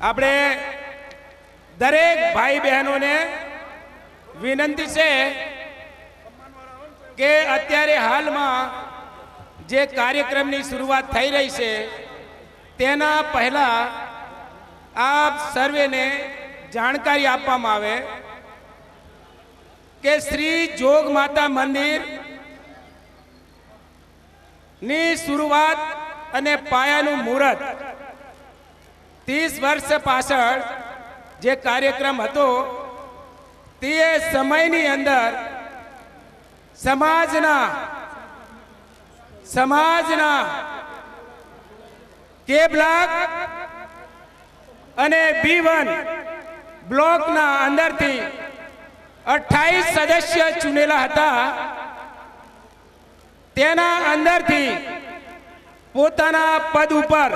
આપણે દરેક ભાઈ બહેનોને વિનંતી છે કે અત્યારે હાલમાં જે કાર્યક્રમની શરૂઆત થઈ રહી છે તેના પહેલા આપ સર્વેને જાણકારી આપવામાં આવે કે શ્રી જોગ માતા મંદિર ની શરૂઆત અને પાયાનું મુહૂર્ત 30 વર્ષ પાછળ જે કાર્યક્રમ હતો તે સમયની અંદર સમાજના કે બ્લોક અને B1 બ્લોકના અંદરથી 28 સદસ્ય ચૂનેલા હતા। તેના અંદરથી પોતાના પદ ઉપર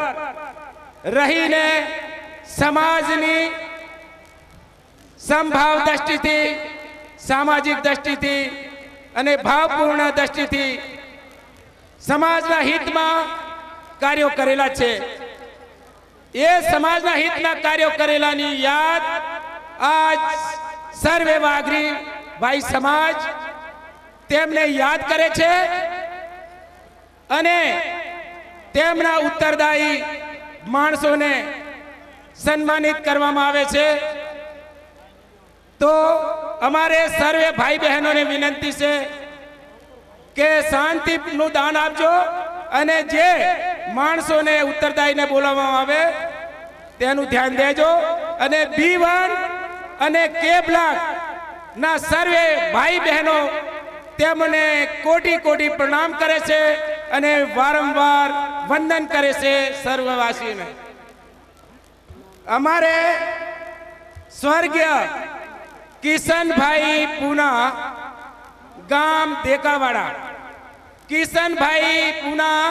રહીને સમાજની સમભાવ દ્રષ્ટિથી, સામાજિક દ્રષ્ટિથી અને ભાવપૂર્ણ દ્રષ્ટિથી સમાજના હિતમાં કાર્યો કરેલા છે। એ સમાજના હિતના કાર્યો કરેલાની યાદ આજ સર્વે વાઘરી ભાઈ સમાજ તેમને યાદ કરે છે અને તેમના ઉત્તરદાયી માણસોને સન્માનિત કરવામાં આવે છે। તો અમારે સર્વે ભાઈ બહેનોને વિનંતી છે કે શાંતિનું દાન આપજો અને જે માણસોને ઉત્તરદાયીને બોલાવવામાં આવે તેનું ધ્યાન દેજો અને B1 અને કે બ્લોક ના સર્વે ભાઈ બહેનો તેમને કોટી કોટી પ્રણામ કરે છે અને વારંવાર વંદન કરે છે સર્વવાસીને। અમારે સ્વર્ગીય કિશનભાઈ પૂના ગામ દેકાવાડા, કિશનભાઈ પૂના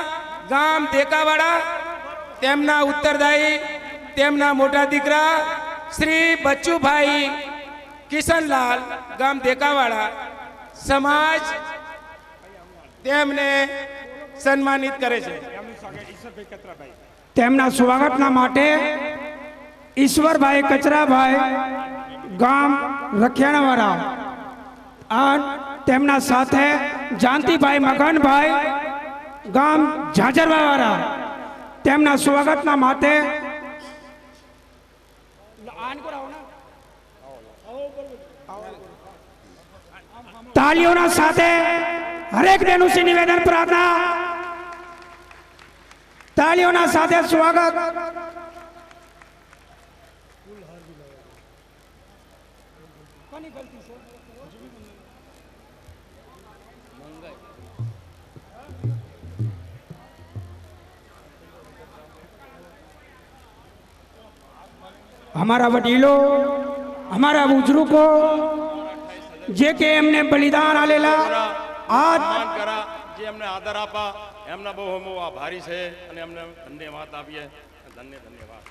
ગામ દેકાવાડા તેમના ઉત્તરદાયી તેમના મોટા દીકરા શ્રી બચ્ચુભાઈ કિશનલાલ ગામ દેકાવાડા સમાજ તેમને સન્માનિત કરે છે। તેમના સ્વાગતના માટે ઈશ્વરભાઈ કચરાભાઈ ગામ રખિયાણાવાળા અને તેમના સાથે જાંતિભાઈ મગનભાઈ ગામ ઝાંઝરવાવાળા તેમના સ્વાગતના માટે તાલીઓના સાથે હરેક બેનુસી નિવેદન પ્રાર્થના તાલીઓના સાથે સ્વાગત। हमारा वडीलो हमारा बुजुर्गो जे के एमने बलिदान आलेला आज करा जे हमने आदर आपा एमना बहु हम आभारी छे અને અમને ધન્યવાદ આપીએ। ધન્યવાદ।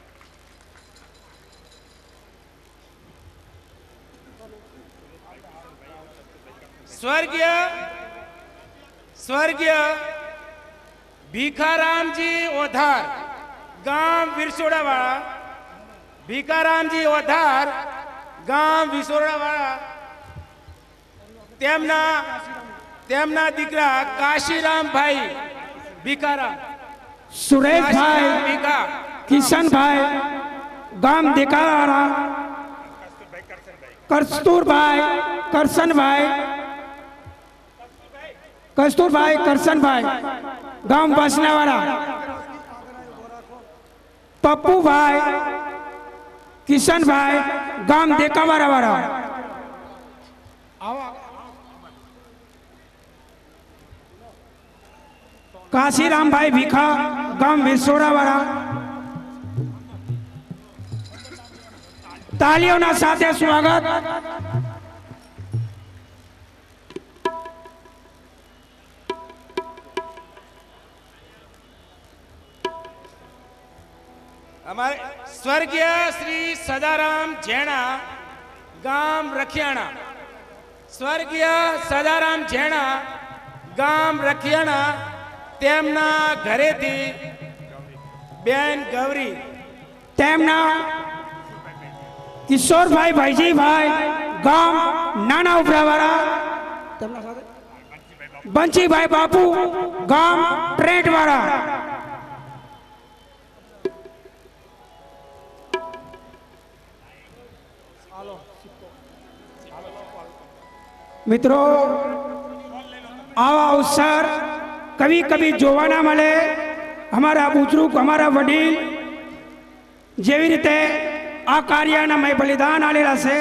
સ્વર્ગીય ભીખારામજી ઓધાર ગામ વિરસોડાવાળા, ભીખારામજી ઓધાર ગામ વિરસોડાવાળા તેમના દીકરા કાશીરામભાઈ ભીખારામ, સુરેશભાઈ કિશનભાઈ ગામ દેકાવાળા, કસ્તુરભાઈ કરશનભાઈ ગામ વાસનાવાળા, પપ્પુભાઈ કિશનભાઈ ગામ દેકાવાળા, काशीरामभाई भीखा गाम विरसोडावाड़ा तालियों साथे स्वागत। हमारे स्वर्गीय श्री सदाराम झेणा गाम रखियाणा, स्वर्गीय सदाराम झेणा गाम रखियाणा तेमना घरेथी बेन गौरी तेमना ઈશ્વરભાઈ ભાઈજીભાઈ ગામ નાના ઉપરાવાળા, તેમના સાથે બંચીભાઈ બાપુ ગામ ટ્રેટવાળા, મિત્રો આવા અવસર કभी કभी જોવા ના મળે. અમારા બુજુર્ગ, અમારા વડીલ જેવી રીતે આ કાર્યના મેં બલિદાન આલેલા છે.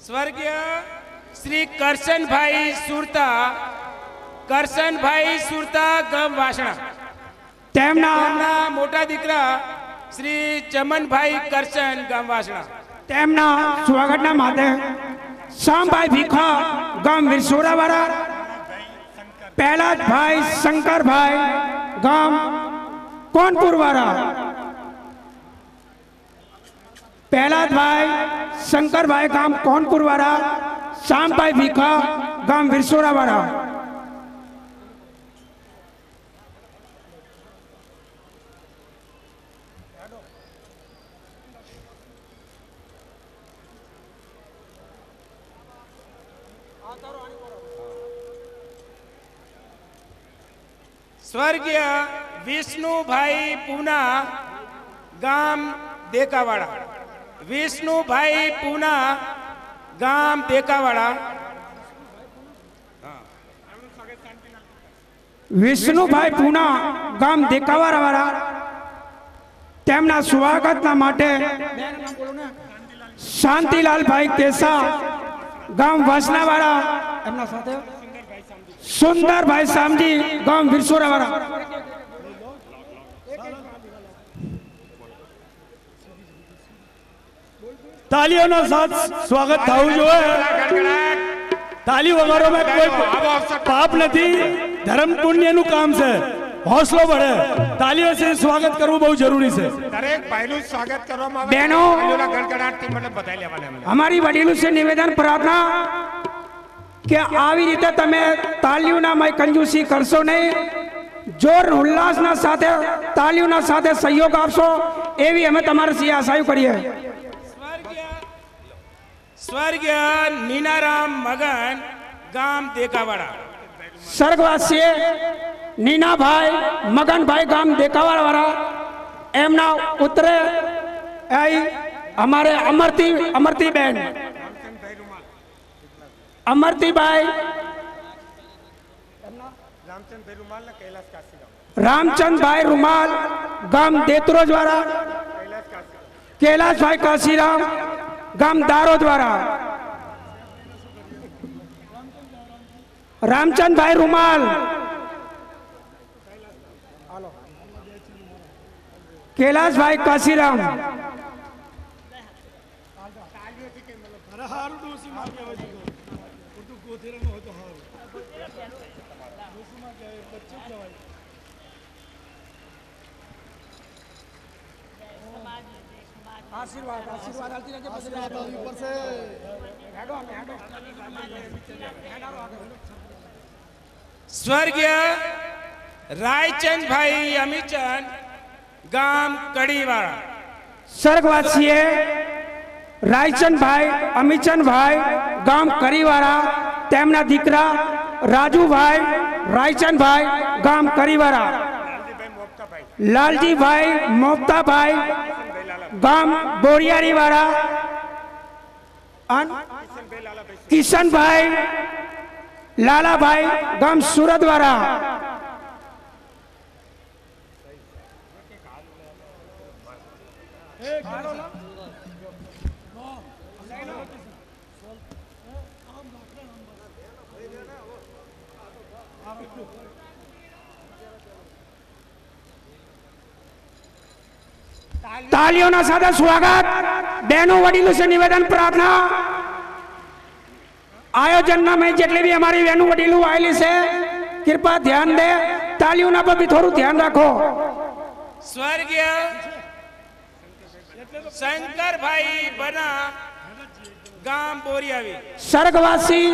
સ્વર્ગીય શ્રી કરશનભાઈ સુરતા ગામ વાસણા, તેમના મોટા દીકરા શ્રી ચમનભાઈ કરશન ગામ વાસણા, તેમના સ્વાગતના માટે શામભાઈ ભીખા ગામ વિરસોરાવાળા, પહેલાજભાઈ શંકરભાઈ ગામ કોનપુરવાળા, પહેલાજભાઈ શંકરભાઈ ગામ કોનપુરવાળા, શામભાઈ ભીખા ગામ વિરસોરાવાળા. સ્વર્ગીય વિષ્ણુભાઈ પૂના ગામ દેકાવાડા, વિષ્ણુભાઈ પૂના ગામ દેકાવાડા, વિષ્ણુભાઈ પૂના ગામ દેકાવાળા, તેમના સ્વાગતના માટે શાંતિલાલભાઈ કેસા ગામ વાસનાવાળા, એમના સાથે સુંદરભાઈ સામજી ગામ વિરસોરાવાળા. તાલીઓના સાથ સ્વાગત થવું જોઈએ. તાલી વગાડવામાં કોઈ પાપ નથી, ધર્મ પુણ્યનું કામ છે. હોંસલો बढ़े, તાલીઓથી સ્વાગત કરવું બહુ જરૂરી છે. દરેક ભાઈનું સ્વાગત કરવામાં આવે. બહેનો, ગણગણાટથી મતલબ બધાઈ લેવાના અમને. અમારી વડીલો છે નિવેદન પ્રાર્થના કે આવી રીતે તમે તાલીઓના મય કંજૂસી કરશો નહીં, જોર ઉલ્લાસના સાથે તાલીઓના સાથે સહયોગ આપશો એવી અમે તમારી સિંહ આશાયું કરીએ. સ્વર્ગીય નીનારામ મગન ગામ દેકાવાડા, સ્વર્ગવાસી નીનાભાઈ મગનભાઈ ગામ દેકાવાળા, એમના ઉત્તરે અમારે અમરતીબેન અમરતીભાઈ રામચંદભાઈ રૂમાલ ગામ દેત્રોજવાળા, કૈલાસભાઈ કાશીરામ ગામ દારોદવાળા, રામચંદભાઈ રૂમાલ, કૈલાસભાઈ કાશીરામ, સ્વર્ગીય રાયચંદભાઈ અમીચંદ ગામ કડીવાળા, સ્વર્ગવાસીએ રાયચંદભાઈ અમીચંદભાઈ ગામ કરીવાળા, તેમના દીકરા રાજુભાઈ રાયચંદભાઈ ગામ કરીવાળા, લાલજીભાઈ મોપતાભાઈ ગામ બોરિયારીવાળા, કિશનભાઈ લાલાભાઈ ગામ સુરતવાળા, તાલીઓના સાથે સ્વાગત. બહેનો વડીલો से निवेदन प्रार्थना, આયોજનના મેં જેટલી બી અમારી બહેનો વડીલો આવેલી છે કૃપા ધ્યાન દે, તાલીઓના પર બી થોડું ધ્યાન રાખો. સ્વર્ગીય શંકરભાઈ બના ગામ બોરિયાવી. સ્વર્ગવાસી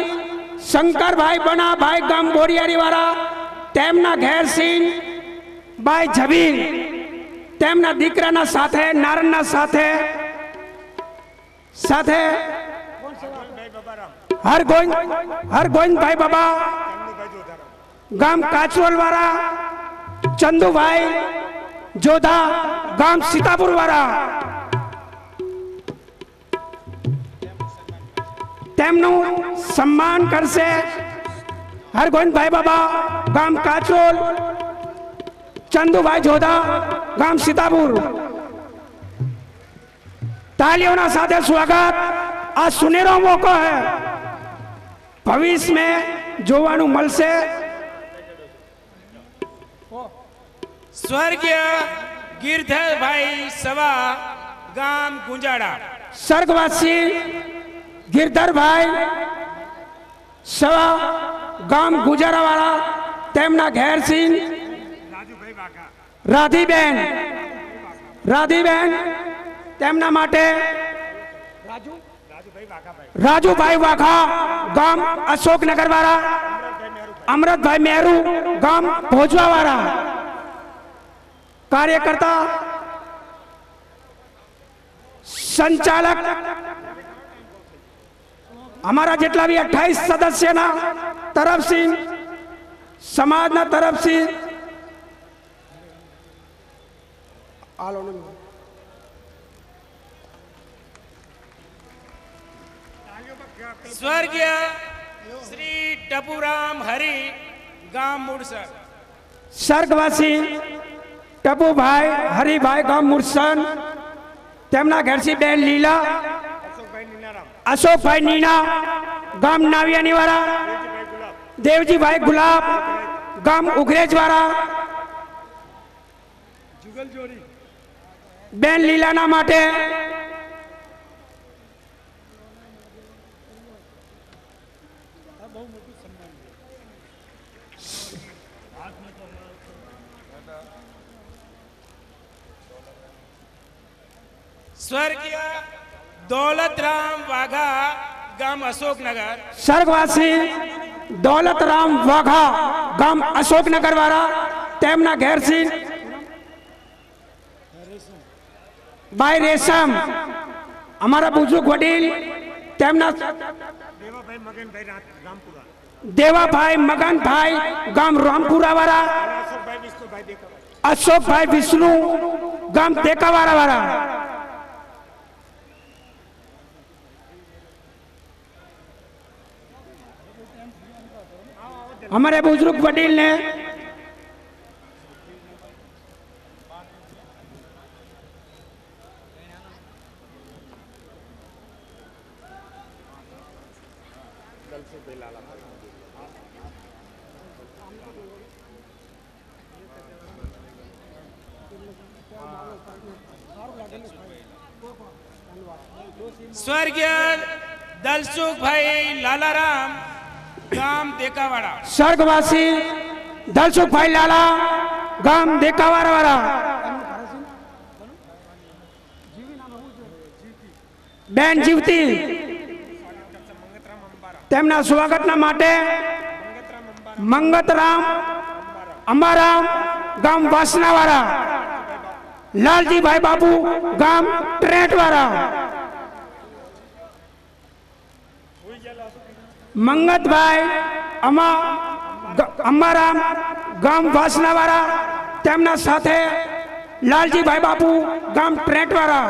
શંકરભાઈ બના ભાઈ ગામ બોરિયારી વાળા તેમના ઘેર સિંહ ભાઈ જબીર તેમના દીકરાના સાથે નારણના સાથે સાથે હરગોવિંદભાઈ બાબા ગામ કાચરોલ વાળા ચંદુભાઈ જોધા ગામ સીતાપુર વાળા તેમનું સન્માન કરશે. હરગોવિંદભાઈ બાબા ગામ કાચરોલ ચંદુભાઈ જોધા ગામ સીતાપુર. तालियों साथे स्वागत. आ सुनेरो मौको है, भविष्य में जोवानु मलसे. स्वर्गीय गिरधर भाई सवा गाम गुंजाड़ा. स्वर्गवासी गिरधर भाई सवा गाम गुजारा वाला तेमना घेर सिंह राधीबेन તેમના માટે રાજુભાઈ વાઘા ગામ અશોકનગર વાળા, અમૃતભાઈ મહેરુ ગામ ભોજવા વાળા કાર્યકર્તા સંચાલક અમારા જેટલા બી 28 સદસ્યના તરફથી સમાજના તરફથી स्वर्गीय श्री टपूराम हरि गाम मुड़सर. स्वर्गवासी टपूभाई हरिभाई गाम मुरसन તેમના ઘરથી બેન લીલા અશોકભાઈ નીના ગામ નાવિયાની વાળા, દેવજીભાઈ ગુલાબ ગામ ઉઘરેજ વાળા બેન લીલાના માટે स्वर्गीय दौलतराम वाघा गाम अशोकनगर. स्वर्गवासी दौलतराम वाघा गाम अशोकनगर वाला તેમના ઘેરથી ભાઈ રેશમ અમારા બુજુર્ગ વડીલ તેમના દેવાભાઈ મગનભાઈ ગામ રામપુરા વાળા, અશોકભાઈ વિષ્ણુ ગામ દેકાવાળા વાળા हमारे बुजुर्ग वडील ने स्वर्गीय दलसुख भाई लालाराम गाम देकावाड़ा. स्वर्गवासी दलसुख भाई लाला गाम देकावाड़ा वाला બેન જીવતી તેમના સ્વાગતના માટે મંગતરામ અંબારામ ગામ વાસનાવાળા, લાલજીભાઈ બાપુ ગામ ટ્રેટવાળા, મંગતભાઈ અંબારામ ગામ વાસનાવાળા તેમના સાથે લાલજીભાઈ બાપુ ગામ ટ્રેટવાળા.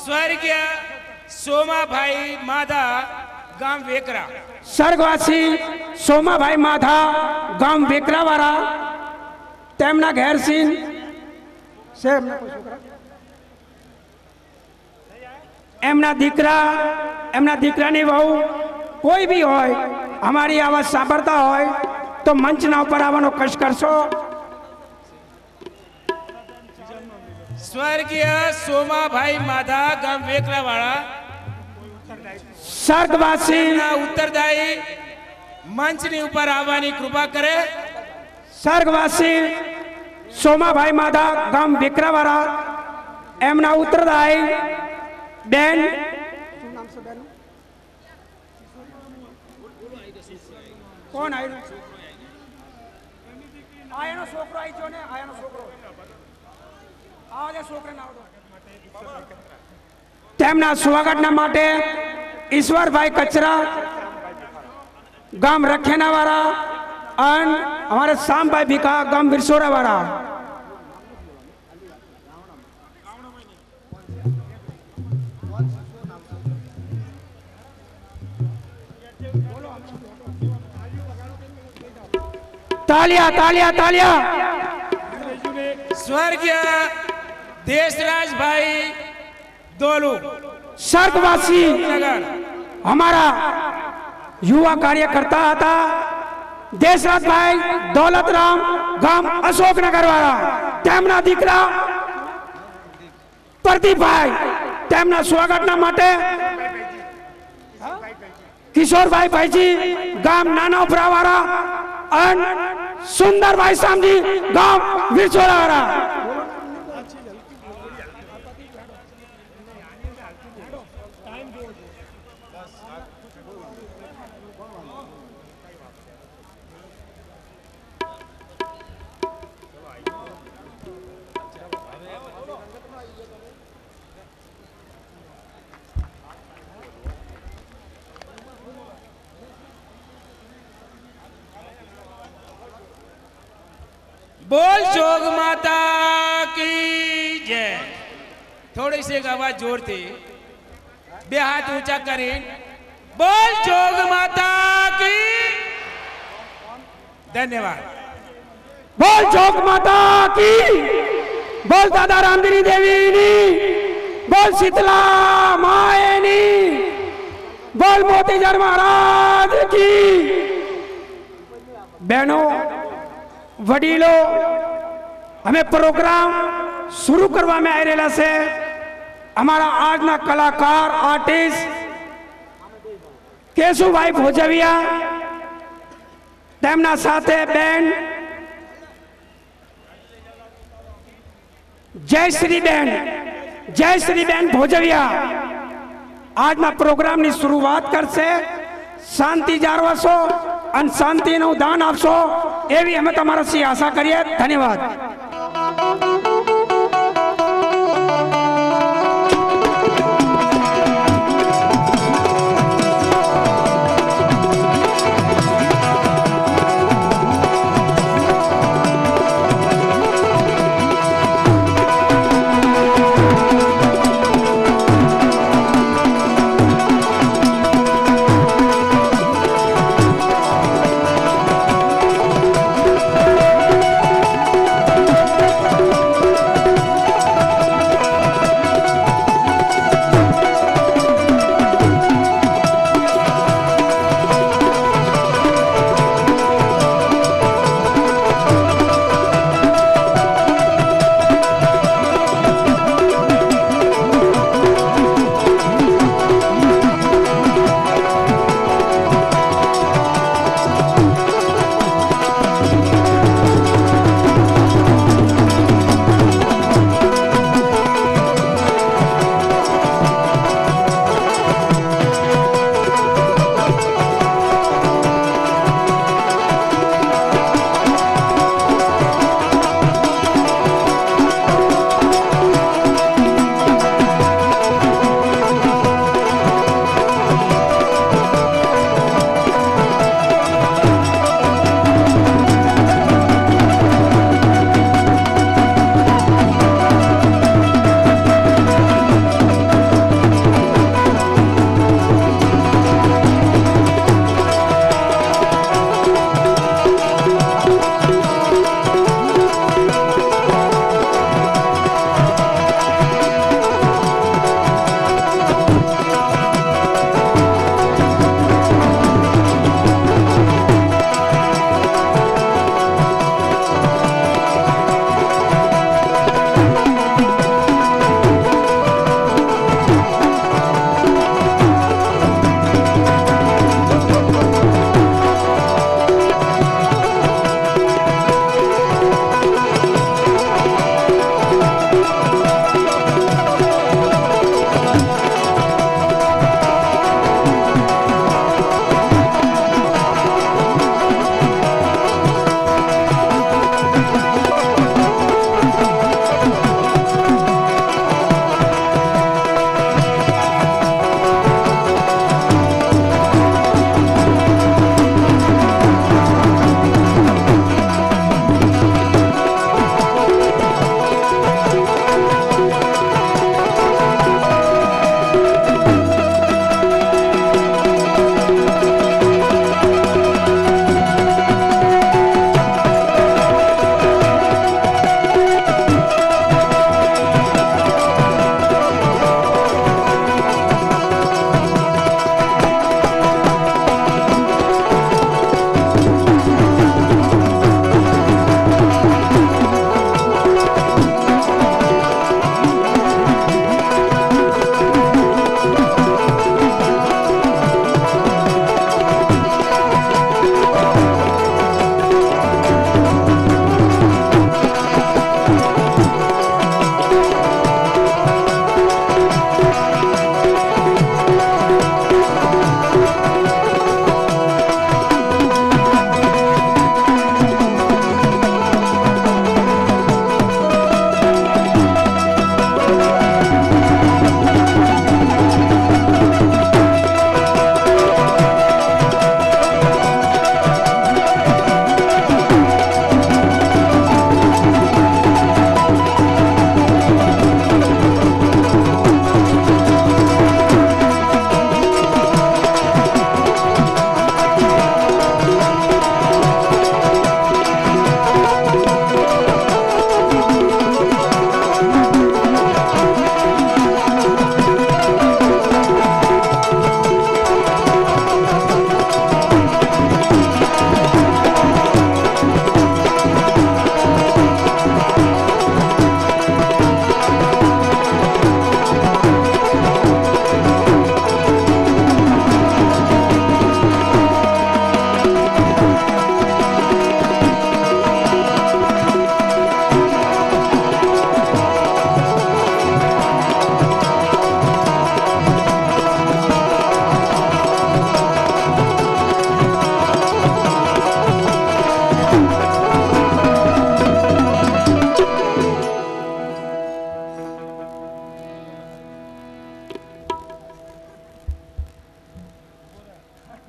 स्वर्गीय सोमा भाई माधा गाम वेकरा. स्वर्गवासी सोमा भाई माधा गाम वेकरा वाला તેમના ઘેર સિંહ એમના દીકરાની વહુ કોઈ બી હોય અમારી આવાજ સાંભળતા હોય તો મંચના ઉપર આવવાનો કષ્ટ કરશો. સ્વર્ગીય સોમાભાઈ માધા ગામ વેકરાવાળા સ્વર્ગવાસી ના ઉત્તરદાયી મંચની ઉપર આવવાની કૃપા કરે. સ્વર્ગવાસી સોમાભાઈ માધા ગામ વિક્રવાડા એમના ઉત્તરદાયી બેન કોણ આવ્યું? આયાનો છોકરો આવી ગયો ને, આયાનો છોકરો તેમના સ્વાગતના માટે ઈશ્વરભાઈ કચરા ગામ રખેનાવાળા અને અમારે શામભાઈ ભીખા ગામ વિરસોરાવાળા તાલિયા તાલિયા તાલિયા. સ્વર્ગીય દેશરાજભાઈ દોલુ સ્વર્ગવાસી हमारा युवा कार्यकर्ता था देशराजभाई दौलतराम गाम अशोकनगर वाला તેમના દીકરા પ્રદીપભાઈ તેમના સ્વાગતના માટે કિશોરભાઈ ભાઈજી ગામ નાનાપરા વાળા અને સુંદરભાઈ સામજી ગામ વિરસોડા વાળા. बोल जोग माता की जय. थोड़ी सी आवाज जोर थी, बे हाथ ऊंचा करें. बोल जोग माता की धन्यवाद. बोल जोग माता की, बोल दादा रामगिरी देवी नी, बोल शीतला मायनी, बोल मोतीजर महाराज की. बहनों वडीलो हमें प्रोग्राम शुरू करवा में आ रहेला से हमारा आज ना कलाकार आर्टिस्ट केशुभाई भोजविया તેમના સાથે બેન જયશ્રીબેન ભોજવિયા આજના પ્રોગ્રામની શરૂઆત કરશે. શાંતિ જાળવશો અને શાંતિનું દાન આપશો એવી અમે તમારાથી આશા કરીએ. ધન્યવાદ.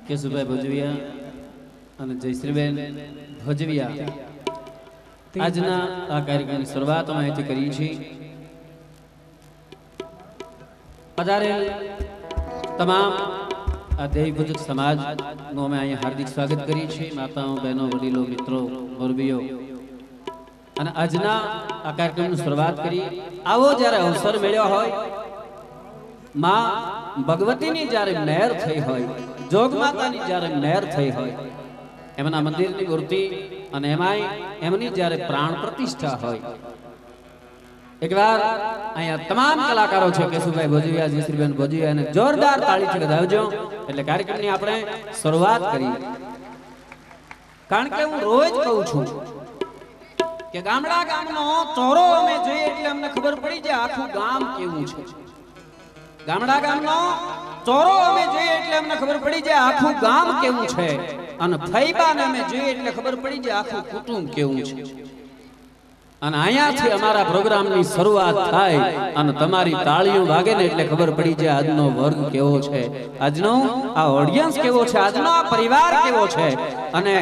કેશુભાઈ ભોજવિયા અને જયશ્રીબેન ભોજવિયા આજના આ કાર્યક્રમની શરૂઆત અમે અહીંથી કરી છે. પધારેલ તમામ આ દેવી પૂજક સમાજનું અમે અહીંયા હાર્દિક સ્વાગત કરીએ છીએ. માતાઓ, બહેનો, વડીલો, મિત્રો, મોરબીઓ અને આજના આ કાર્યક્રમની શરૂઆત કરી. આવો જ્યારે અવસર મળ્યો હોય, માં ભગવતીની જ્યારે મહેર થઈ હોય, જોગ માતાની જ્યારે મહેર થઈ હોય, એમના મંદિરની મૂર્તિ અને એમાંય એમની જ્યારે પ્રાણ પ્રતિષ્ઠા હોય, એકવાર અહીંયા તમામ કલાકારો છે કેશુભાઈ ભોજવિયા, જયશ્રીબેન ભોજવિયા અને જોરદાર તાળીથી વધાવજો. એટલે કાર્યક્રમની આપણે શરૂઆત કરી. કારણ કે હું રોજ કહું છું કે ગામડા ગામનો ચોરો અમે જોઈએ એટલે અમને ખબર પડી જાય આખું ગામ કેવું છે. ગામડા ગામનો ચોરો અમે જોઈએ એટલે અમને ખબર પડી જાય આખું ગામ કેવું છે. અને ફૈબાને અમે જોઈએ એટલે ખબર પડી જાય આખું કુટુંબ કેવું છે. અને અહીંયાથી અમારા પ્રોગ્રામની શરૂઆત થાય અને તમારી તાળીઓ વાગે ને એટલે ખબર પડી જાય આજનો વર્ગ કેવો છે, આજનો આ ઓડિયન્સ કેવો છે, આજનો આ પરિવાર કેવો છે. અને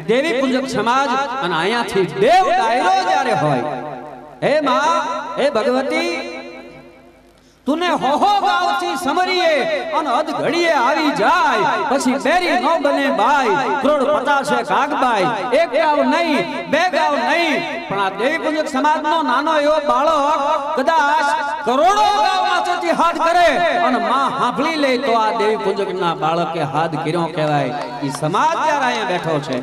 દેવી પૂજક સમાજ અને અહીંયાથી દેવ ડાયરો જ્યારે હોય, હે માં, હે ભગવતી, તુને હોહો ગાવથી સમરીએ અને અધ ઘડીએ આવી જાય, પછી બેરી નો બને બાઈ, કરોડ પતાશે કાગબાઈ. એક ગાવ નહીં, બે ગાવ નહીં, પણ આ દેવી પૂજક સમાજનો નાનો એવો બાળક કદાચ કરોડો ગાવમાંથી હાથ કરે અને માં સાંભળી લે તો આ દેવી પૂજકના બાળકે હાથ કર્યો કહેવાય. એ સમાજ ત્યારે અહીંયા બેઠો છે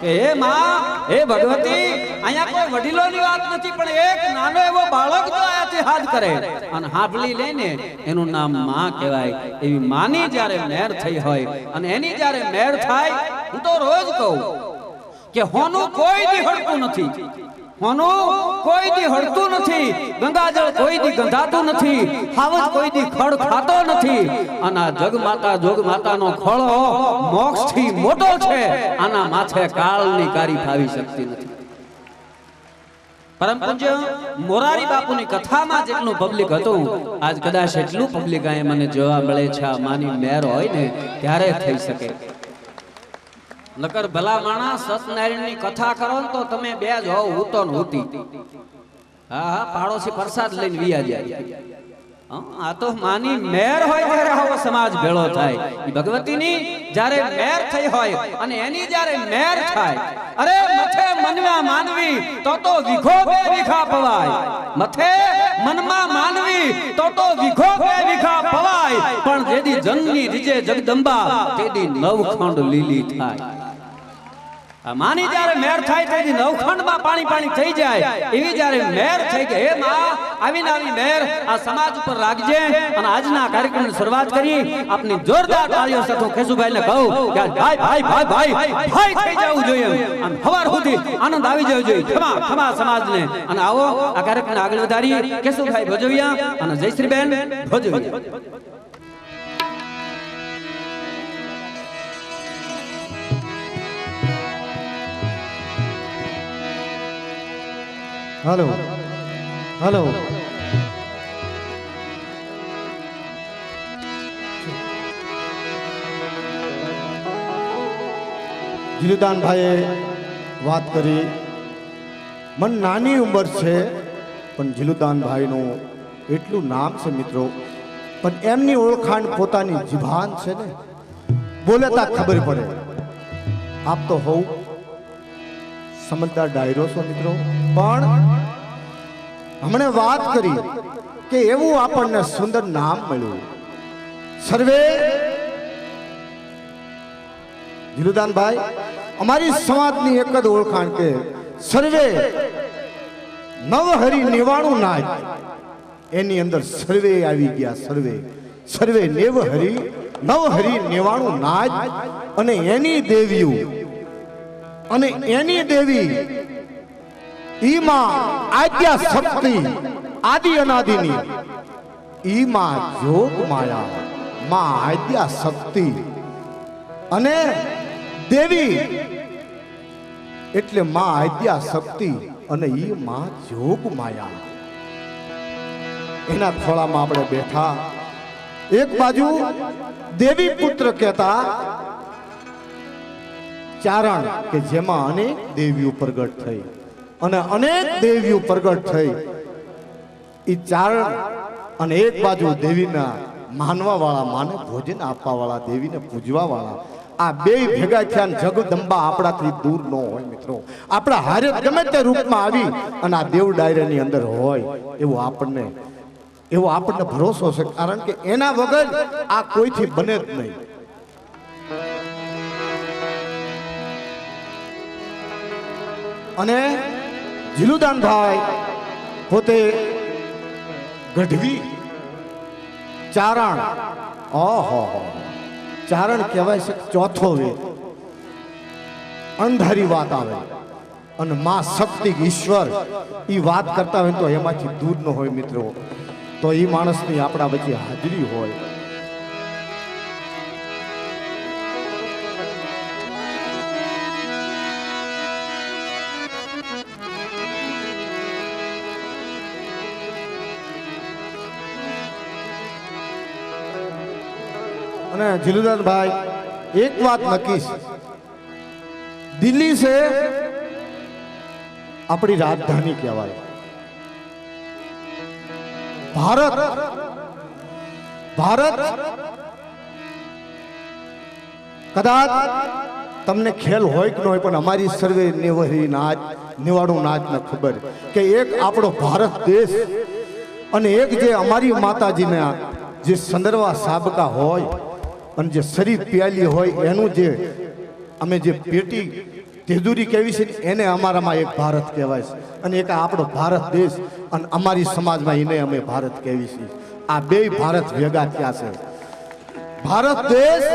કે હે માં, હે ભગવતી, અહીંયા કોઈ વડીલોની વાત નથી, પણ એક નાનો એવો બાળક જો અહીંયાથી હાથ કરે અને સાંભળી લે ને એનું નામ માં કહેવાય. એવી માની જ્યારે મહેર થઈ હોય અને એની જ્યારે મહેર થાય, હું તો રોજ કહું કે હોનું કોઈ દી હળતું નથી, હોનું કોઈ દી હળતું નથી, ગંગાજળ કોઈ દી ગંધાતું નથી, હાવજ કોઈ દી ખડ ખાતો નથી. અને આ જગ માતા જોગ માતાનો ખોળો મોક્ષથી મોટો છે. આના માથે કાળની કારી ફાવી શકતી નથી. પરમ પૂજ્ય મોરારી બાપુની કથામાં જેટલું પબ્લિક હતું, આજ કદાચ એટલું પબ્લિક અહીંયા મને જોવા મળે છે. આ માની મહેર હોય ને ત્યારે થઈ શકે. નકર ભલા માણસ સત્યનારાયણની કથા કરો ને તો તમે બે જ હોવ, હૂતો ને હૂતી. હા હા, પાડોશી પ્રસાદ લઈને વિયા જાય. આ તો માની મહેર હોય ત્યારે આવો સમાજ ભેળો થાય. ભગવતીની જ્યારે મહેર થઈ હોય અને એની જ્યારે મહેર થાય, અરે મથે મનમાં માનવી તો વિઘો બે વિઘા પવાય. મથે મનમાં માનવી તો વિઘો બે વિઘા પવાય. પણ જેદી જનની રીજે જગદંબા, તેદી નવખંડ લીલી થાય. આ માની જ્યારે મહેર થાય તેથી નવખંડમાં પાણી પાણી થઈ જાય. એવી જ્યારે મહેર થઈ ગઈ, હે માં, આવીને આવી મહેર આ સમાજ ઉપર રાખજે. અને આજના કાર્યક્રમની શરૂઆત કરી આપની જોરદાર તાળીઓ સાથે કેશુભાઈને કહું કે ભાઈ ભાઈ ભાઈ ભાઈ ભાઈ થઈ જવું જોઈએ. આમ હવાર સુધી આનંદ આવી જવો જોઈએ. ખમા ખમા સમાજને. અને આવો આ કાર્યક્રમને આગળ વધારી કેશુભાઈ ભોજવિયા અને જયશ્રીબેન ભોજવિયા. हेलो हेलो જીલુદાન ભાઈએ વાત કરી. મન નાની ઉંમર છે પણ જીલુદાન ભાઈનું એટલું નામ છે મિત્રો. પણ એમની ઓળખાણ પોતાની જીભાન છે ને, બોલેતા ખબર પડે. આપ તો હોવ સમજદાર ડાયરો છો મિત્રો. પણ હમણે વાત કરી કે એવું આપણને સુંદર નામ મળ્યું. સર્વે જીલુદાનભાઈ, અમારી સમાજની એક જ ઓળખાણ કે સર્વે નવહરી નિવાણું નાચ, એની અંદર સર્વે આવી ગયા. સર્વે સર્વે નવહરી નિવાણું નાચ. અને એની દેવીઓ અને એની દેવી ઈ માં આદ્યા શક્તિ, આદિ અનાદિની. ઈ માં જોગ માયા, માં આદ્યા શક્તિ અને દેવી એટલે માં આદ્યા શક્તિ અને ઈ માં જોગ માયા. એના ખોળામાં આપણે બેઠા. એક બાજુ દેવી પુત્ર કહેતા ચારણ કે જેમાં અનેક દેવીઓ પ્રગટ થઈ અને અનેક દેવીઓ પ્રગટ થઈ એ ચારણ અને એક બાજુ દેવીના માનવા વાળા માને ભોજન આપવા વાળા દેવીને પૂજવા વાળા આ બે ભેગા થયા ને જગદંબા આપણાથી દૂર ન હોય મિત્રો આપણા હારે ગમે તે રૂપમાં આવી અને આ દેવ ડાયરાની અંદર હોય એવો આપણને ભરોસો છે કારણ કે એના વગર આ કોઈથી બને જ નહીં. અને જીલુદાનભાઈ પોતે ગઢવી ચારણ ઓહો ચારણ કહેવાય છે ચોથો વેદ અંધારી વાત આવે અને માં શક્તિ ઈશ્વર એ વાત કરતા હોય તો એમાંથી દૂર ન હોય મિત્રો તો એ માણસની આપણા વચ્ચે હાજરી હોય. અને જીલુદાનભાઈ એક વાત નક્કી છે દિલ્હી છે આપણી રાજધાની કહેવાય. ભારત કદાચ તમને ખ્યાલ હોય કે ન હોય પણ અમારી સર્વે નેવરી નાચ નિવાડું નાચ ને ખબર કે એક આપણો ભારત દેશ અને એક જે અમારી માતાજીના જે સંદર્ભા સાબકા હોય અને જે શરીફ પ્યાલી હોય એનું જે અમે જે પેટી તેજુરી કહેવી છે એને અમારામાં એક ભારત કહેવાય છે અને એક આપણો ભારત દેશ અને અમારી સમાજમાં એને અમે ભારત કહેવી છીએ. આ બે ભારત ભેગા થયા છે. ભારત દેશ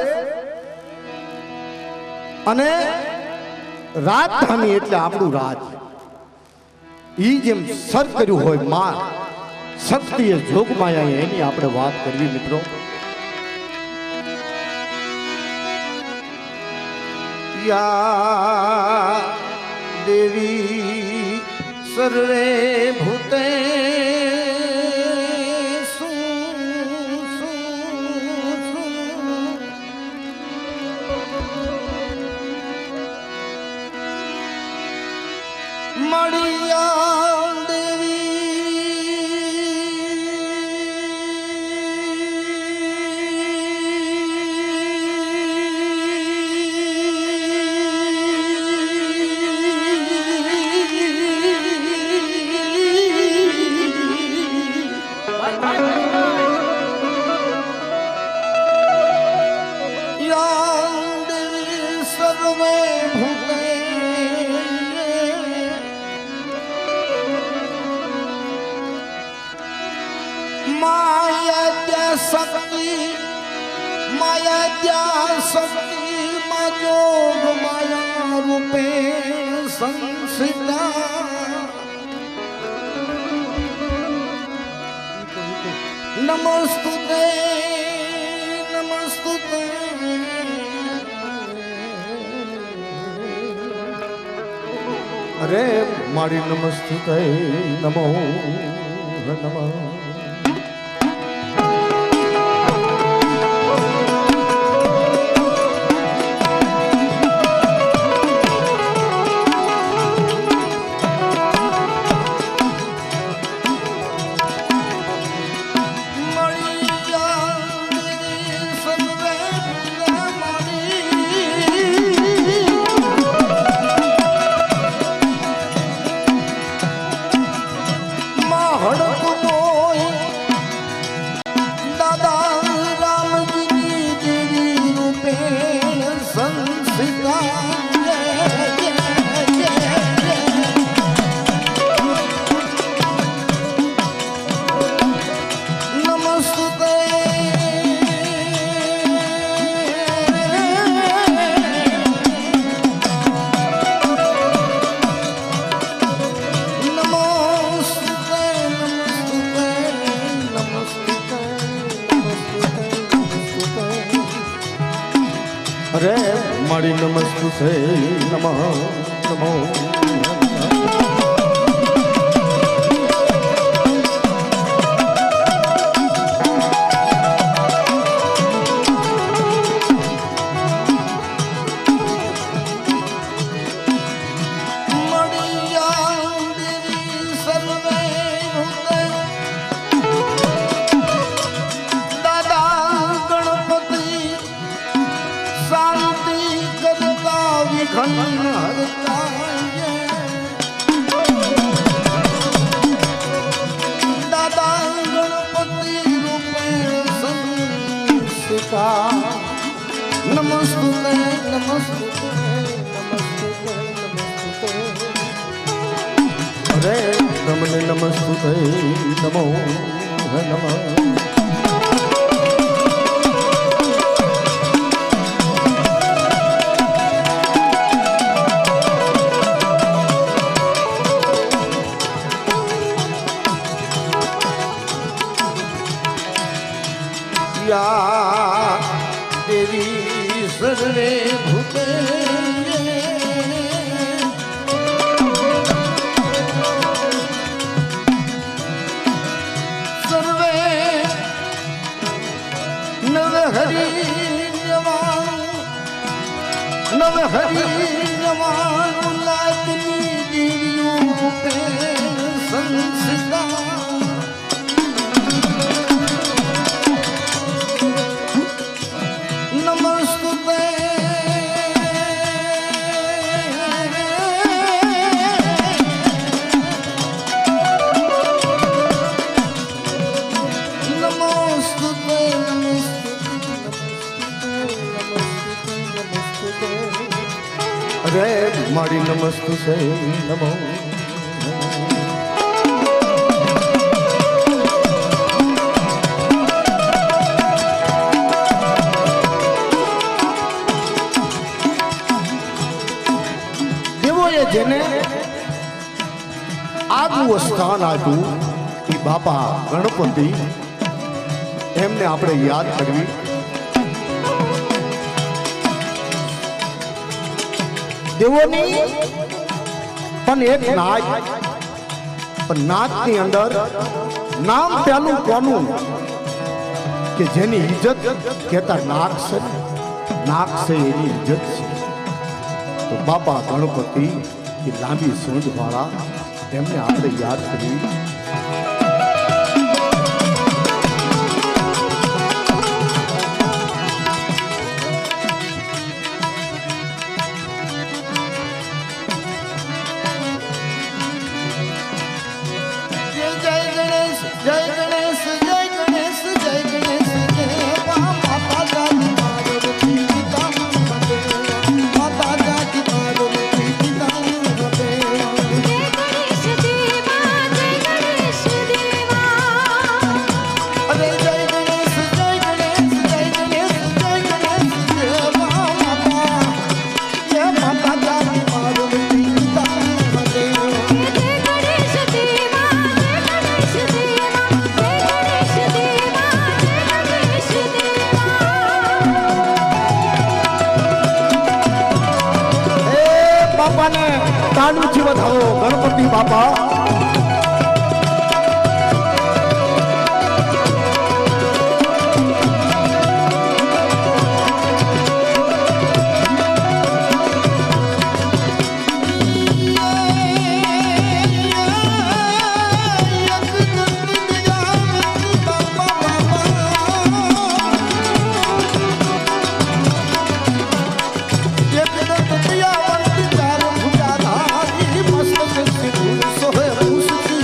અને રાજધાની એટલે આપણું રાજ. ઈ જેમ સર કર્યું હોય માં શક્તિએ જોગમાયા એની આપણે વાત કરવી મિત્રો. યા દેવી સર્વે ભૂતે મળિયા શક્તિ માં જોગ માયા રૂપે સંસિતા નમસ્તુતે નમસ્તુતે અરે મારી નમસ્તુતે નમો નમઃ. અરે મારી નમસ્તુતે નમઃ નમો. નમસ્તુતે અરે તમને નમસ્તુતે નમો નમઃ देवी सर्वे भूते सर्वे नव हरि नवान उल्लासनी देवियों पे संसिता अरे मारी नमस्तु से नमो દેવોએ જેને આગવું સ્થાન આપ્યું એ બાપા ગણપતિ એમને આપણે યાદ કરવી દેવોની પણ એક નાચ પણ નાચની અંદર નામ પેલું કોનું કે જેની ઇજ્જત કહેતા નાક છે એની ઇજ્જત છે તો બાપા ગણપતિ એ લાંબી સૂંઢ વાળા એમને આપણે યાદ કરવી તાળું જીવત હો ગણપતિ બાપા સોહે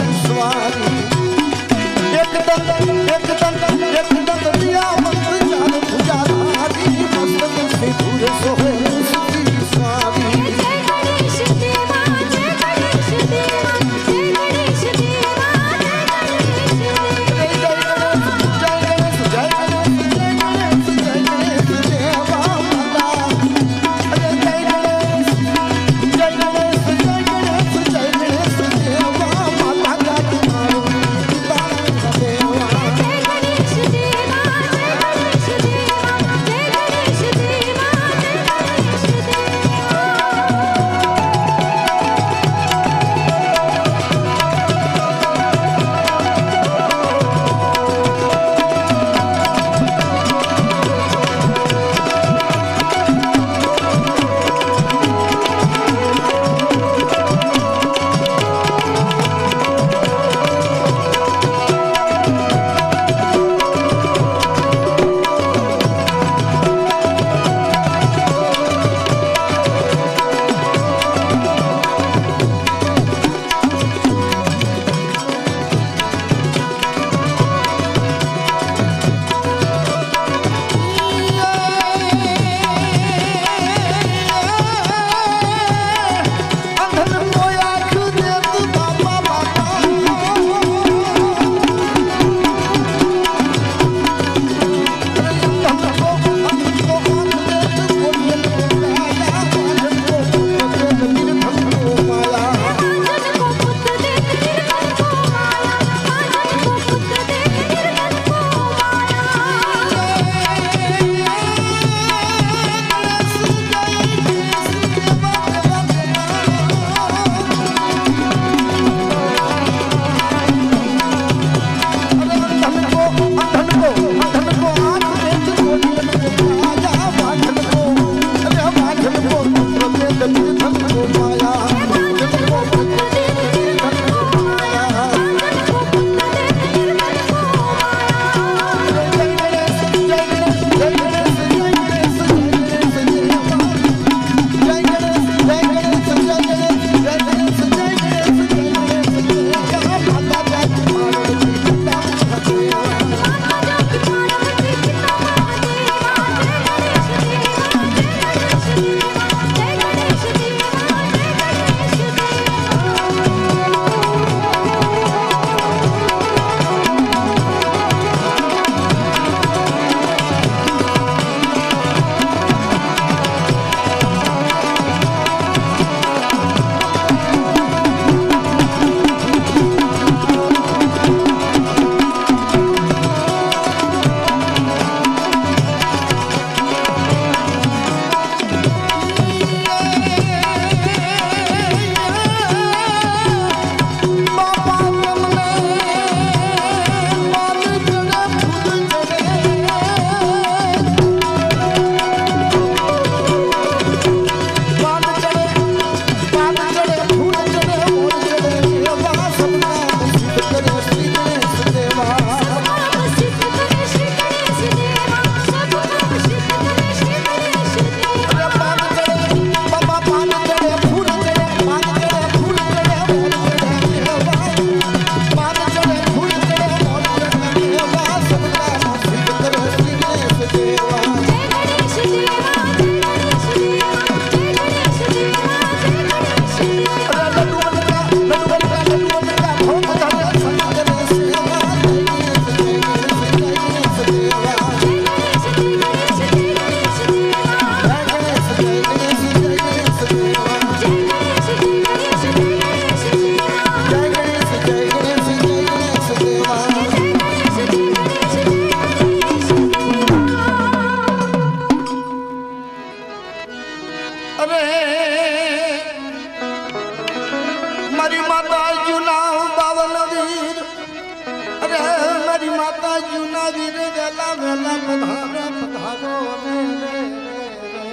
પધારો પધારો રે રે રે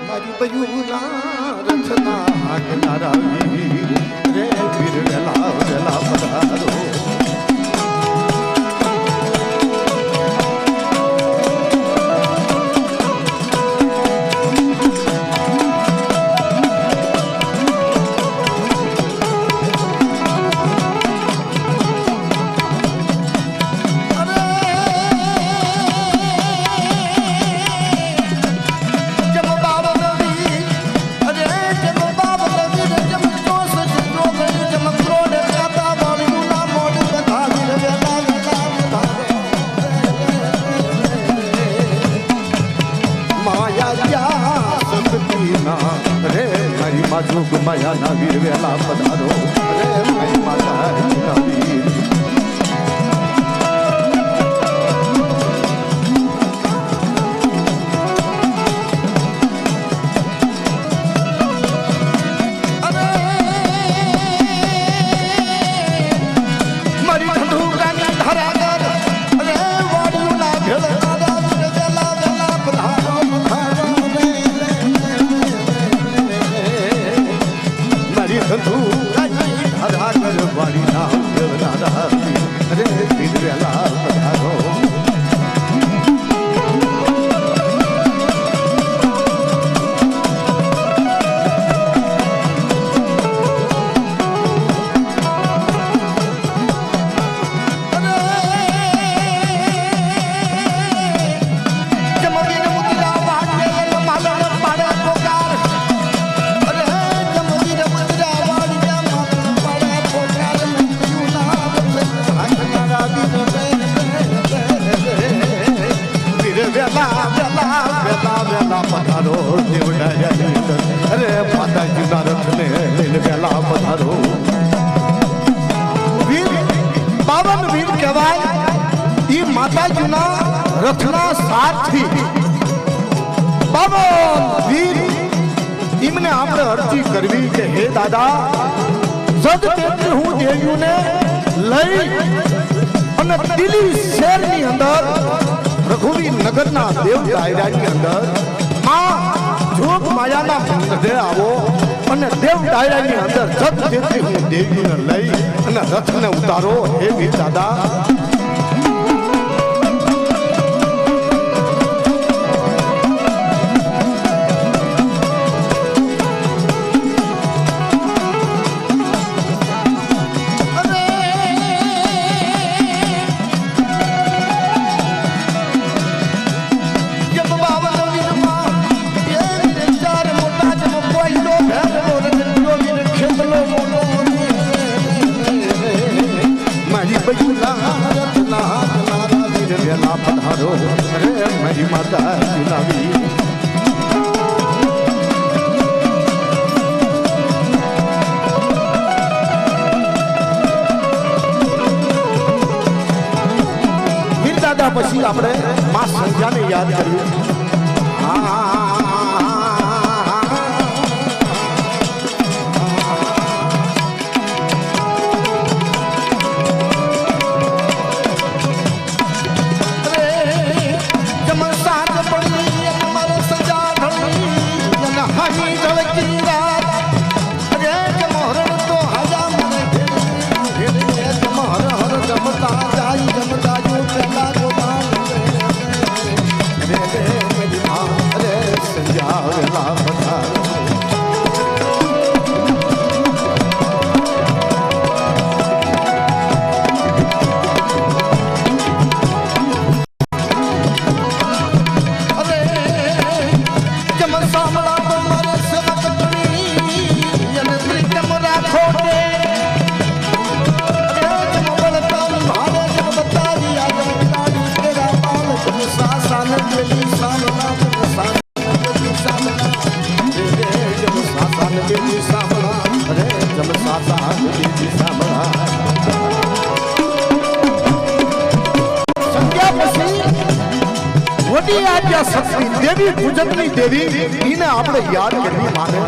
મારી બયુલા રચના આગનારા વીર રે વીર વેલા વેલા પધારો જોગ માયાના વીર વેલા પધારો રે મારી માતા વીર મારી ધંધુકાની ધરાગર રે વાડીના ભેળા વેલા વેલા પધારો ધંધુ હરા કર વાળી ના દેવના રે દિલ વેલા પધારો પધારો અરે માતાજીના રથને લઈને વેલા પધારો વીર બાવન વીર કહેવાય એ માતાજીના રથના સારથી બાવન વીર એમને આપણે અરજી કરવી કે હે દાદા જગ તેથી હું દેવીઓને લઈ અને દિલ્હી શહેરની અંદર રઘુવીર નગરના દેવ ડાયરાની અંદર જોગ માયાના મંદિરે આવો અને દેવ ડાયરાની અંદર જગ તેથી હું દેવીને લઈ અને રથને ઉતારો હે વીર દાદા પધારો રે મારી માતા જુનાવી વીર દાદા પછી આપણે માં સંધ્યાને યાદ કરીએ શક્તિ દેવી પૂજકની દેવી એને આપણે યાદ કરવી માને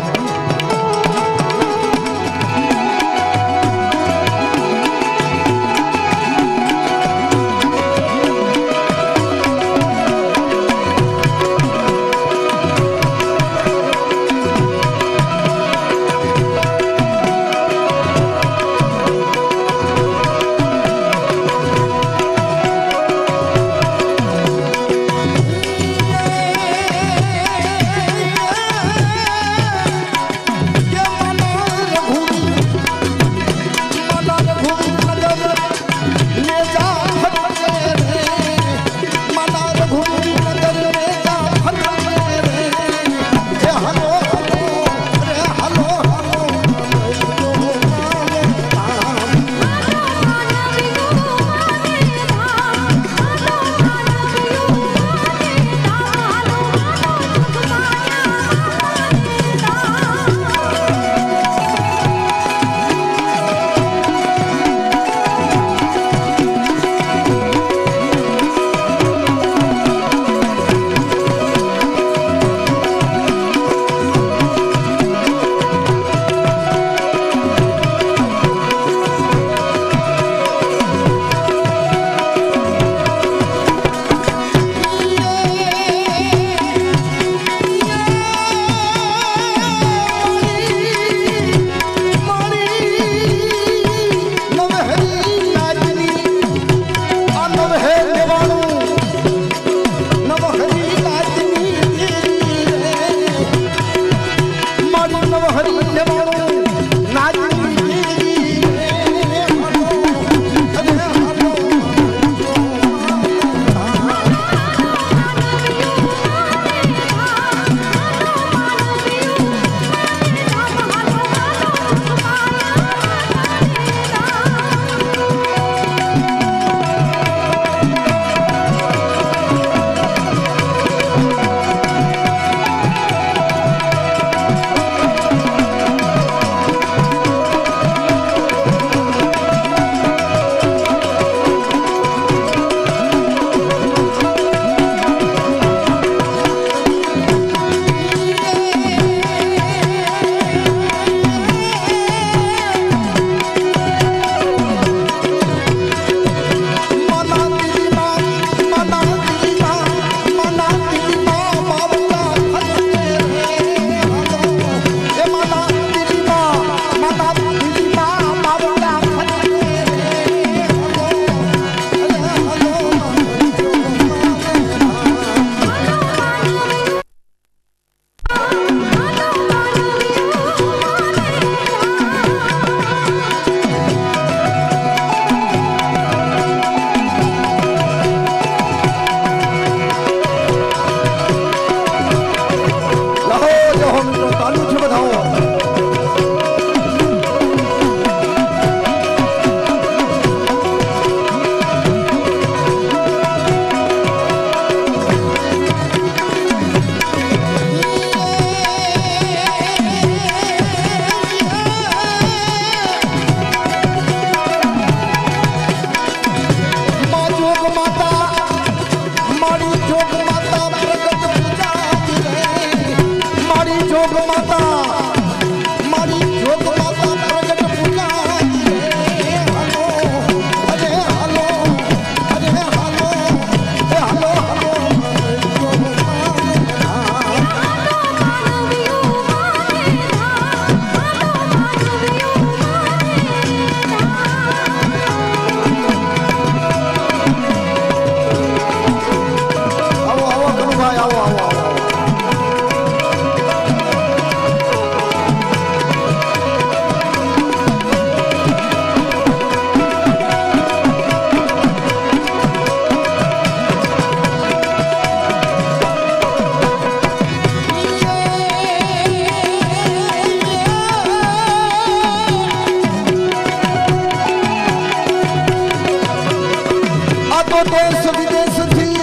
તો દેશ વિદેશથી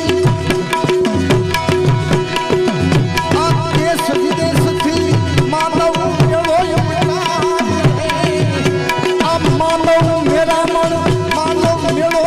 આ દેશ વિદેશથી માનવ મેળો આ માનવ મેળામણ માનવ મેળો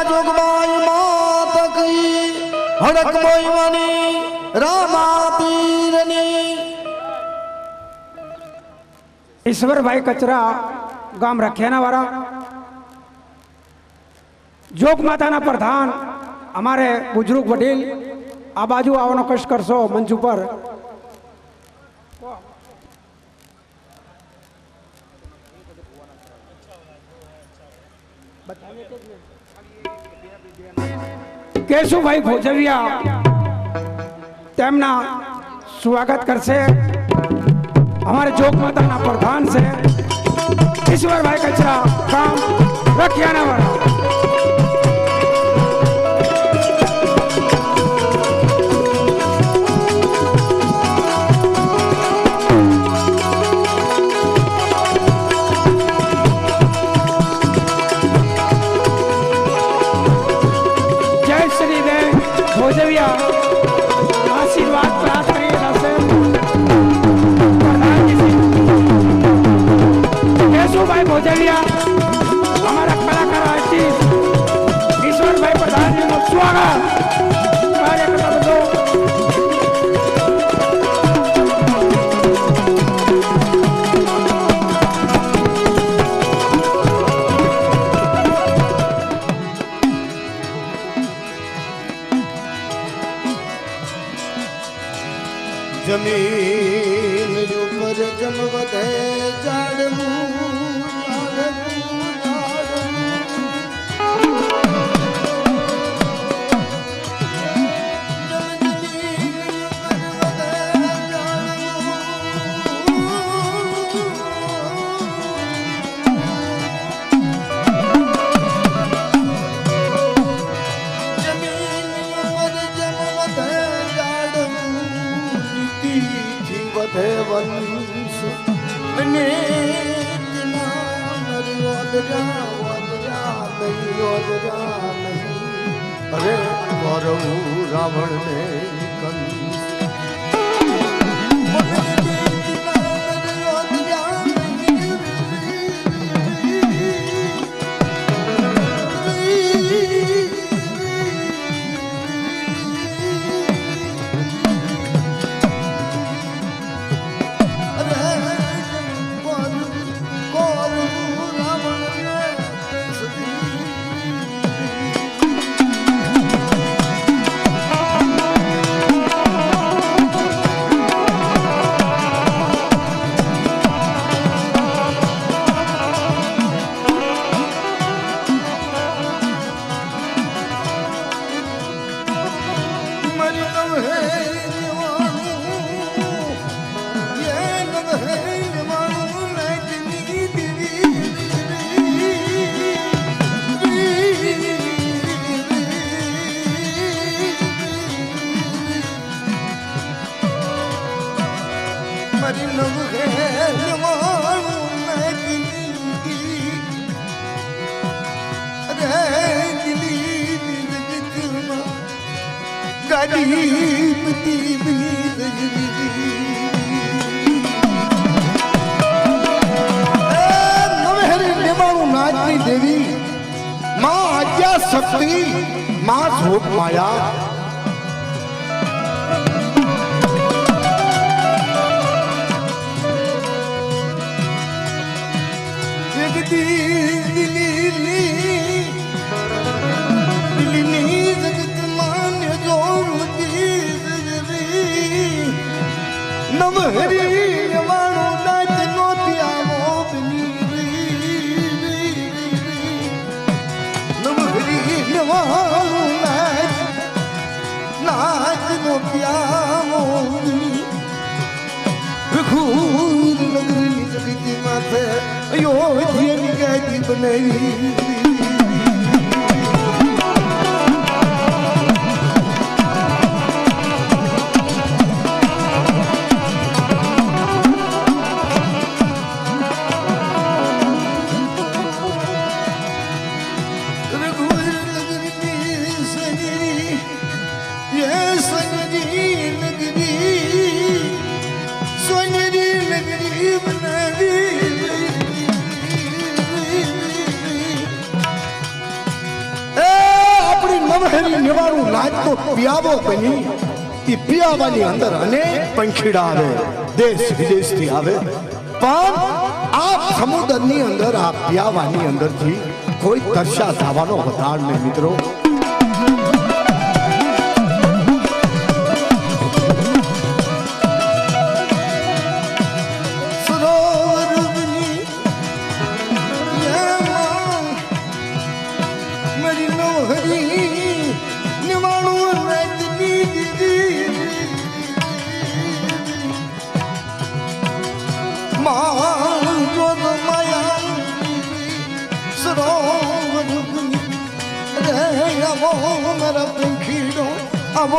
જોગમાય માત કઈ હડક મોયવાની રામા પીરની ઈશ્વરભાઈ કચરા ગામ રખિયાના વાળા જોગ માતાના પ્રધાન અમારે બુજુર્ગ વડીલ આ બાજુ આવવાનો કષ્ટ કરશો મંચ ઉપર કેશુભાઈ ભોજવિયા તેમના સ્વાગત કરશે हमारे जोग माता ना प्रधान से ईश्वर भाई कचरा काम रखियाना वाला जय श्री देव भोजविया आशीर्वाद प्राप्त करिए भाई भोजलिया हमारा कलाकार आर्टिस्ट ईश्वर भाई प्रधान जी को स्वागत कार्यक्रम दो जमीन ऊपर जमवते जाड़ू वंश अरे गौरव रावण ने कंस गरीब नाचनी देवी माँ आज्ञा शक्ति माँ झोक माया जगत मान्य नम हरी वाणो नाच नो पियावो नम हरी वाणो नाच नो पियावो रघुर नगरी जगत माथे अयोध्या निगाजी बनाई निवारू नाच तो पियावो बनी पियावानी अंदर अनेक पंखीड़ा आवे देश विदेश थी आवे पण आप समुद्र नी अंदर आप पियावानी अंदर थी कोई तरसा जावानो वधार ने मित्रों अबो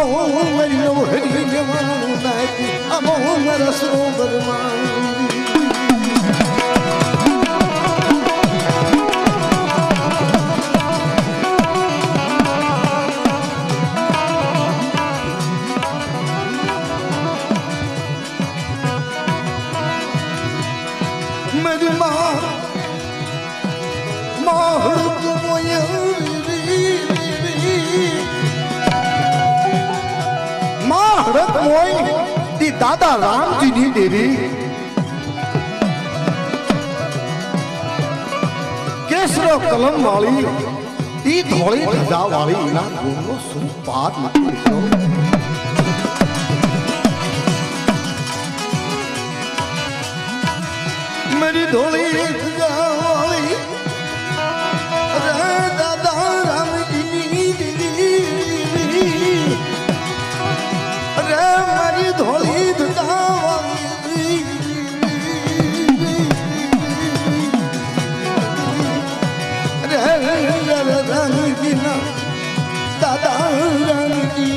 मेरी नो हरी जवानो नाच अबो मेरा सरोवर मेरी माँ भरत मोई दी दादा राम जी नी देवी केसरो कलम वाली दी धोली ध्वजा वाली ना दोनों सुपात लिखो मेरी धोली ध्वजा वाली अरे दादा राम जी नी देवी मेरी धोली ध्वजा रानी जी ना दादा रानी जी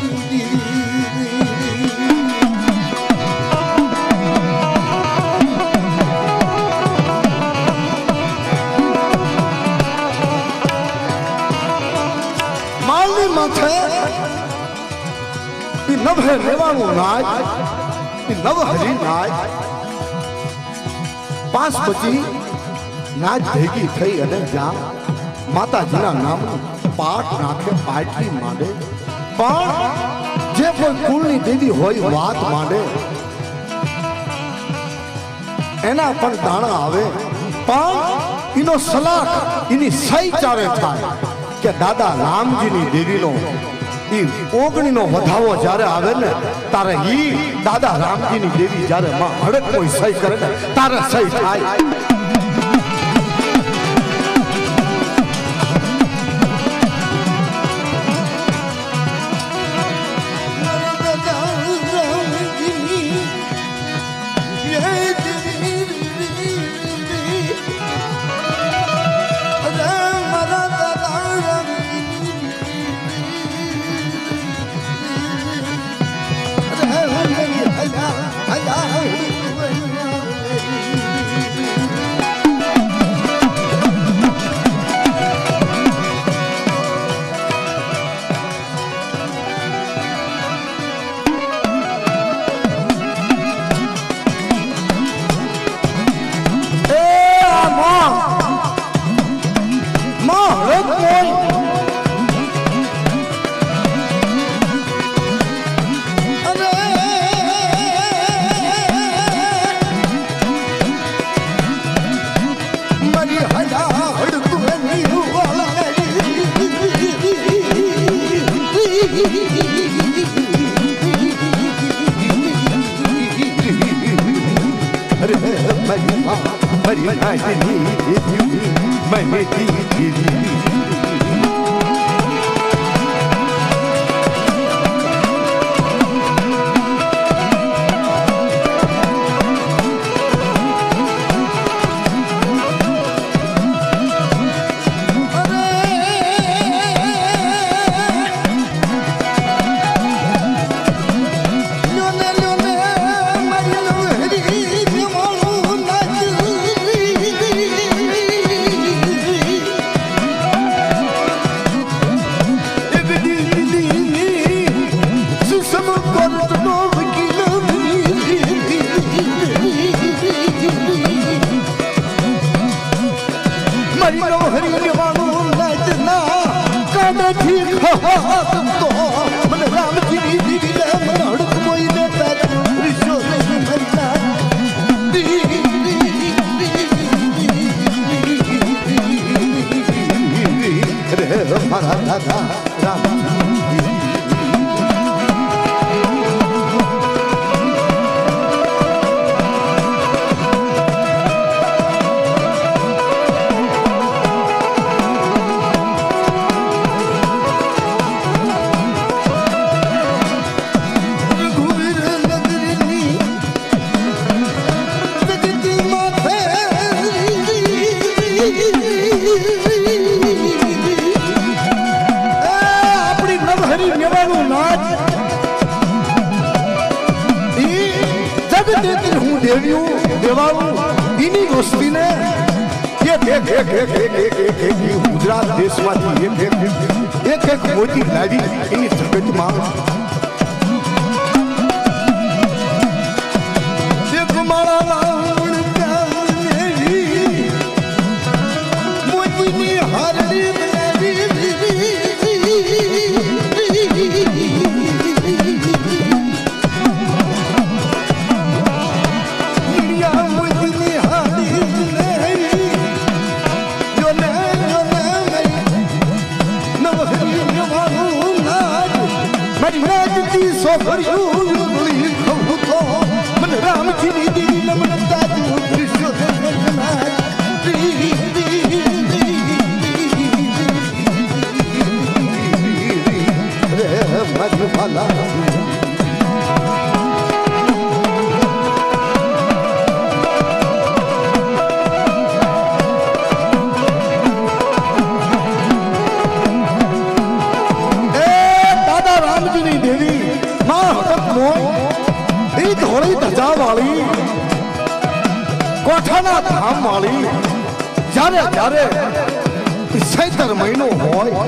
मालनी माथे नव है रेवाणु नाच नव हरी नाच 5 बजी नाच भेगी थई अने जा माताजीना नाम पाठ नाखे पाटली मांडे पण जे कोई कुलनी देवी होय वात मांडे एना पण दाणा आवे पण इनो सलाह इनी सही चारे थाय के दादा रामजीनी देवीनो ओगणी नो वधावो जारे आवे ने तारे ही दादा रामजी नी देवी जारे मां हड़क कोई सही करे ने तारे सही थाय મને નાચની દેવ્યું મને દીધી ગુજરાત દેશમાંથી એક મોટી લાવી એની જગતમાં એક માળા મોતીની હારડી કોઠાના ધામ વાળી જ્યારે સૈતર મહિનો હોય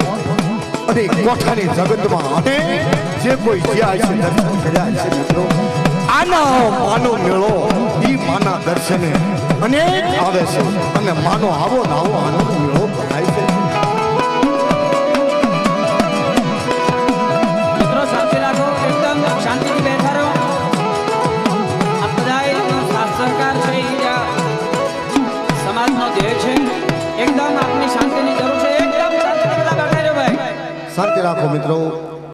અને કોઠાની જગતમાં અને જે કોઈ જ્યાં છે દર્શન કર્યા છે મિત્રો આના માનો મેળો ઈ માના દર્શને અનેક આવે છે અને માનો આવો નાવો આનંદ મેળો ભરાય છે. મિત્રો શાંતિ રાખો, એકદમ શાંતિથી બેઠા રહો. આ બધાય સાથ સહકાર છે, સમાજનો ધ્યેય છે. એકદમ આપની શાંતિની જરૂર છે. એકદમ શાંતિથી બધા બેઠા રહો ભાઈ. શાંતિ રાખો મિત્રો.